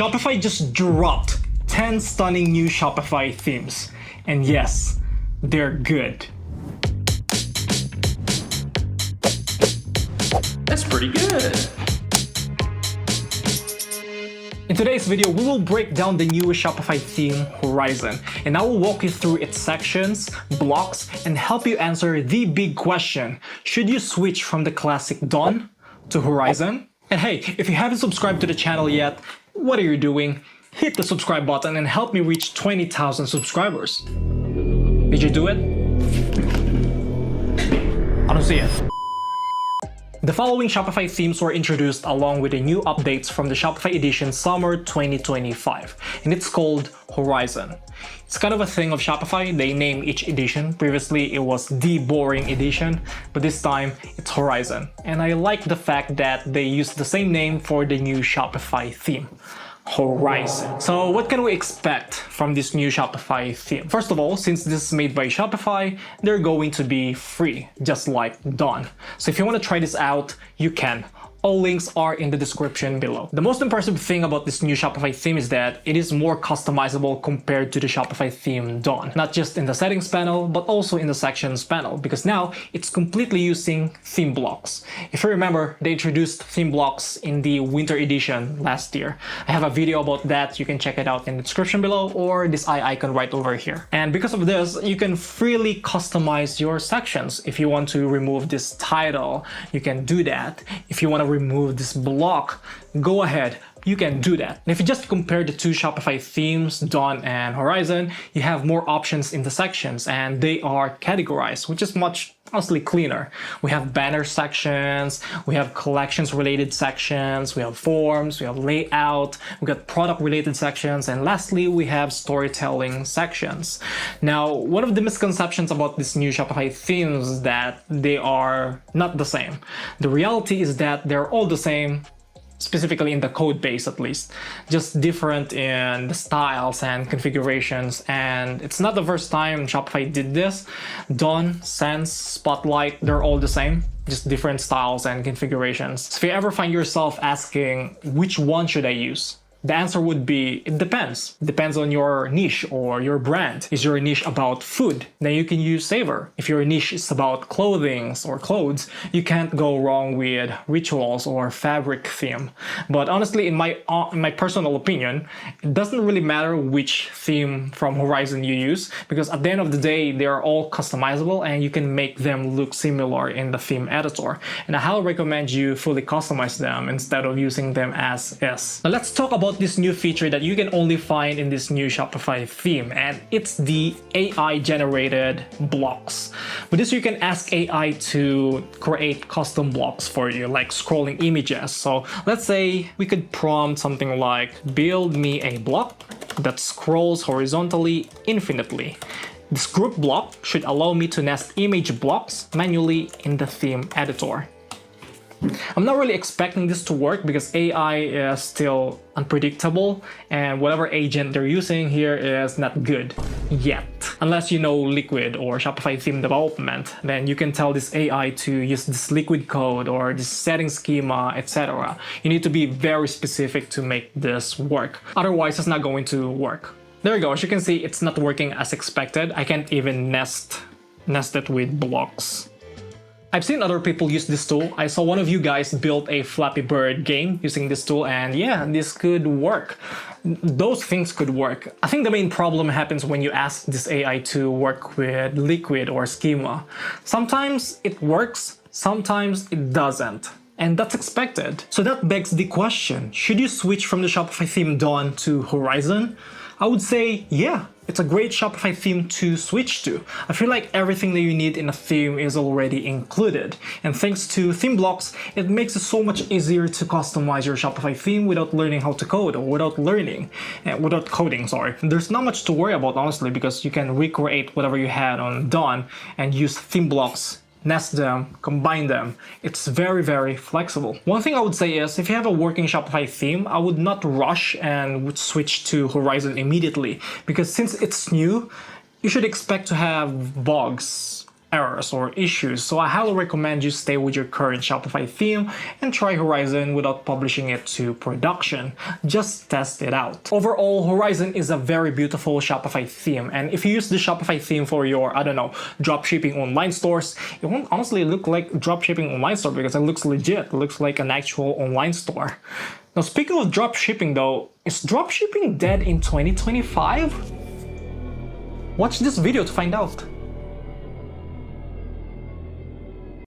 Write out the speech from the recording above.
Shopify just dropped 10 stunning new Shopify themes. And yes, they're good. That's pretty good. In today's video, we will break down the newest Shopify theme, Horizon, and I will walk you through its sections, blocks, and help you answer the big question: should you switch from the classic Dawn to Horizon? And hey, if you haven't subscribed to the channel yet, what are you doing? Hit the subscribe button and help me reach 20,000 subscribers. Did you do it? I don't see it. The following Shopify themes were introduced along with the new updates from the Shopify Edition Summer 2025, and it's called Horizon. It's kind of a thing of Shopify, they name each edition. Previously, it was the Boring Edition, but this time, it's Horizon. And I like the fact that they used the same name for the new Shopify theme. Horizon. So what can we expect from this new Shopify theme? First of all, since this is made by Shopify, they're going to be free, just like Dawn. So if you want to try this out, you can. All links are in the description below. The most impressive thing about this new Shopify theme is that it is more customizable compared to the Shopify theme Dawn. Not just in the settings panel, but also in the sections panel, because now it's completely using theme blocks. If you remember, they introduced theme blocks in the winter edition last year. I have a video about that, you can check it out in the description below or this eye icon right over here. And because of this, you can freely customize your sections. If you want to remove this title, you can do that. If you want to remove this block, go ahead, you can do that. And if you just compare the two Shopify themes, Dawn and Horizon, you have more options in the sections and they are categorized, which is much honestly cleaner. We have banner sections, we have collections related sections, we have forms, we have layout, we got product related sections, and lastly we have storytelling sections. Now, one of the misconceptions about this new Shopify themes is that they are not the same. The reality is that they're all the same, specifically in the code base at least, just different in the styles and configurations. And it's not the first time Shopify did this. Dawn, Sense, Spotlight, they're all the same, just different styles and configurations. So if you ever find yourself asking, which one should I use? The answer would be, it depends. It depends on your niche or your brand. Is your niche about food? Then you can use Savor. If your niche is about clothing or clothes, you can't go wrong with rituals or fabric theme. But honestly, in my personal opinion, it doesn't really matter which theme from Horizon you use, because at the end of the day, they are all customizable and you can make them look similar in the theme editor. And I highly recommend you fully customize them instead of using them as is. Now let's talk about this new feature that you can only find in this new Shopify theme, and it's the AI generated blocks. With this, you can ask AI to create custom blocks for you, like scrolling images. So let's say we could prompt something like, build me a block that scrolls horizontally infinitely. This group block should allow me to nest image blocks manually in the theme editor. I'm not really expecting this to work because AI is still unpredictable and whatever agent they're using here is not good yet. Unless you know Liquid or Shopify Theme Development, then you can tell this AI to use this Liquid code or this setting schema, etc. You need to be very specific to make this work. Otherwise, it's not going to work. There you go. As you can see, it's not working as expected. I can't even nest it with blocks. I've seen other people use this tool. I saw one of you guys build a Flappy Bird game using this tool, and yeah, this could work. Those things could work. I think the main problem happens when you ask this AI to work with Liquid or Schema. Sometimes it works, sometimes it doesn't. And that's expected. So that begs the question, should you switch from the Shopify theme Dawn to Horizon? I would say, yeah, it's a great Shopify theme to switch to. I feel like everything that you need in a theme is already included. And thanks to theme blocks, it makes it so much easier to customize your Shopify theme without learning how to code or without coding. There's not much to worry about, honestly, because you can recreate whatever you had on Dawn and use theme blocks, nest them, combine them. It's very, very flexible. One thing I would say is, if you have a working Shopify theme, I would not rush and would switch to Horizon immediately, because since it's new, you should expect to have bugs errors or issues, so I highly recommend you stay with your current Shopify theme and try Horizon without publishing it to production. Just test it out. Overall, Horizon is a very beautiful Shopify theme, and if you use the Shopify theme for your, I don't know, dropshipping online stores, it won't honestly look like dropshipping online store because it looks legit. It looks like an actual online store. Now, speaking of dropshipping though, is dropshipping dead in 2025? Watch this video to find out.